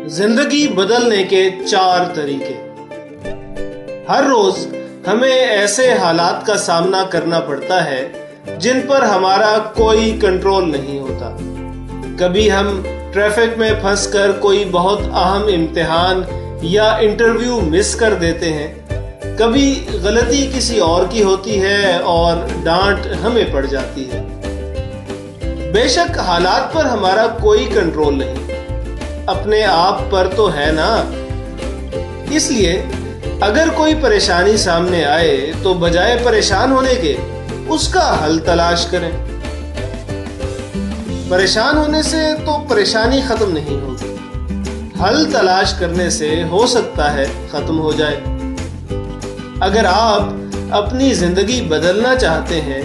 जिंदगी बदलने के 4 तरीके। हर रोज हमें ऐसे हालात का सामना करना पड़ता है जिन पर हमारा कोई कंट्रोल नहीं होता। कभी हम ट्रैफिक में फंसकर कोई बहुत अहम इम्तिहान या इंटरव्यू मिस कर देते हैं। कभी गलती किसी और की होती है और डांट हमें पड़ जाती है। बेशक हालात पर हमारा कोई कंट्रोल नहीं, अपने आप पर तो है ना। इसलिए अगर कोई परेशानी सामने आए तो बजाय परेशान होने के उसका हल तलाश करें। परेशान होने से तो परेशानी खत्म नहीं होगी, हल तलाश करने से हो सकता है खत्म हो जाए। अगर आप अपनी जिंदगी बदलना चाहते हैं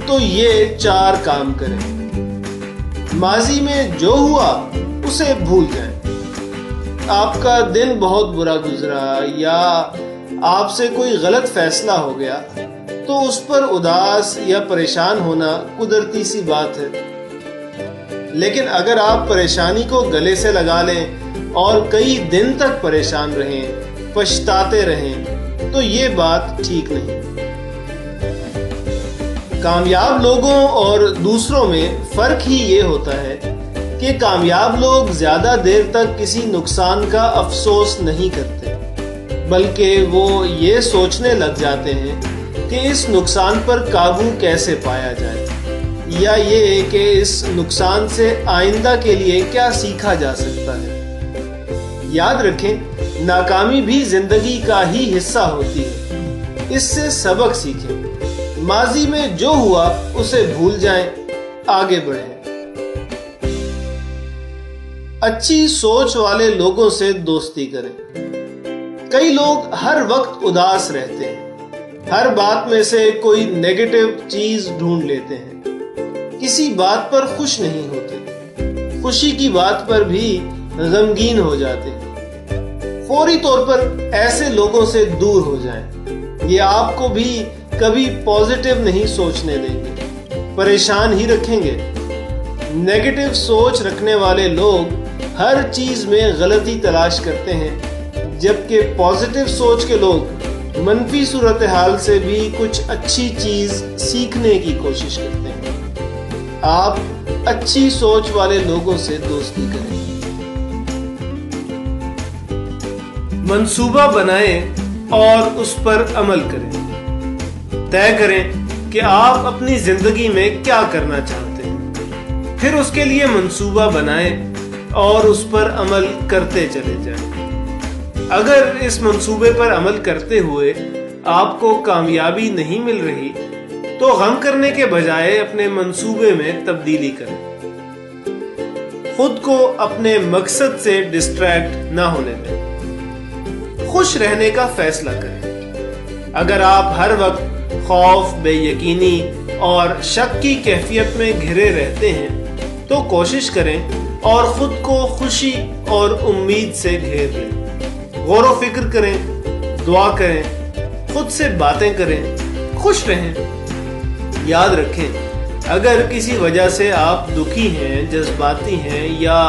तो ये 4 काम करें। माजी में जो हुआ उसे भूल जाएं। आपका दिन बहुत बुरा गुजरा या आपसे कोई गलत फैसला हो गया तो उस पर उदास या परेशान होना कुदरती सी बात है। लेकिन अगर आप परेशानी को गले से लगा लें और कई दिन तक परेशान रहें, पछताते रहें, तो ये बात ठीक नहीं। कामयाब लोगों और दूसरों में फर्क ही ये होता है कि कामयाब लोग ज्यादा देर तक किसी नुकसान का अफसोस नहीं करते, बल्कि वो ये सोचने लग जाते हैं कि इस नुकसान पर काबू कैसे पाया जाए, या ये कि इस नुकसान से आइंदा के लिए क्या सीखा जा सकता है। याद रखें, नाकामी भी जिंदगी का ही हिस्सा होती है, इससे सबक सीखें। माजी में जो हुआ उसे भूल जाएं, आगे बढ़ें। अच्छी सोच वाले लोगों से दोस्ती करें। कई लोग हर वक्त उदास रहते हैं, हर बात में से कोई नेगेटिव चीज ढूंढ लेते हैं, किसी बात पर खुश नहीं होते, खुशी की बात पर भी गमगीन हो जाते हैं। फौरी तौर पर ऐसे लोगों से दूर हो जाएं, ये आपको भी कभी पॉजिटिव नहीं सोचने देंगे, परेशान ही रखेंगे। नेगेटिव सोच रखने वाले लोग हर चीज में गलती तलाश करते हैं, जबकि पॉजिटिव सोच के लोग मनफी सूरत हाल से भी कुछ अच्छी चीज सीखने की कोशिश करते हैं। आप अच्छी सोच वाले लोगों से दोस्ती करें। मंसूबा बनाएं और उस पर अमल करें। तय करें कि आप अपनी जिंदगी में क्या करना चाहते हैं, फिर उसके लिए मंसूबा बनाएं और उस पर अमल करते चले जाएं। अगर इस मंसूबे पर अमल करते हुए आपको कामयाबी नहीं मिल रही तो गम करने के बजाय अपने मंसूबे में तब्दीली करें। खुद को अपने मकसद से डिस्ट्रैक्ट ना होने दें। खुश रहने का फैसला करें। अगर आप हर वक्त खौफ, बेयकीनी और शक की कैफियत में घिरे रहते हैं तो कोशिश करें और खुद को खुशी और उम्मीद से घेर लें। गौर व फिक्र करें, दुआ करें, खुद से बातें करें, खुश रहें। याद रखें, अगर किसी वजह से आप दुखी हैं, जज्बाती हैं या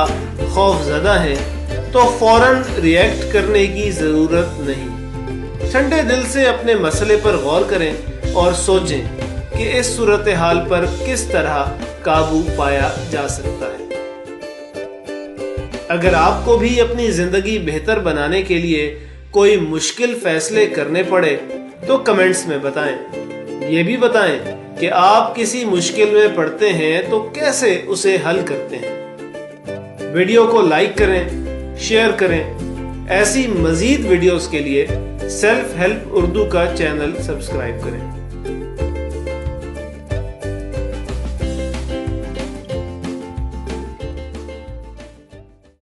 खौफजदा हैं तो फौरन रिएक्ट करने की जरूरत नहीं। ठंडे दिल से अपने मसले पर गौर करें और सोचें कि इस सूरत हाल पर किस तरह काबू पाया जा सकता है। अगर आपको भी अपनी जिंदगी बेहतर बनाने के लिए कोई मुश्किल फैसले करने पड़े तो कमेंट्स में बताएं। ये भी बताएं कि आप किसी मुश्किल में पड़ते हैं तो कैसे उसे हल करते हैं। वीडियो को लाइक करें, शेयर करें। ऐसी मजीद वीडियोस के लिए सेल्फ हेल्प उर्दू का चैनल सब्सक्राइब करें।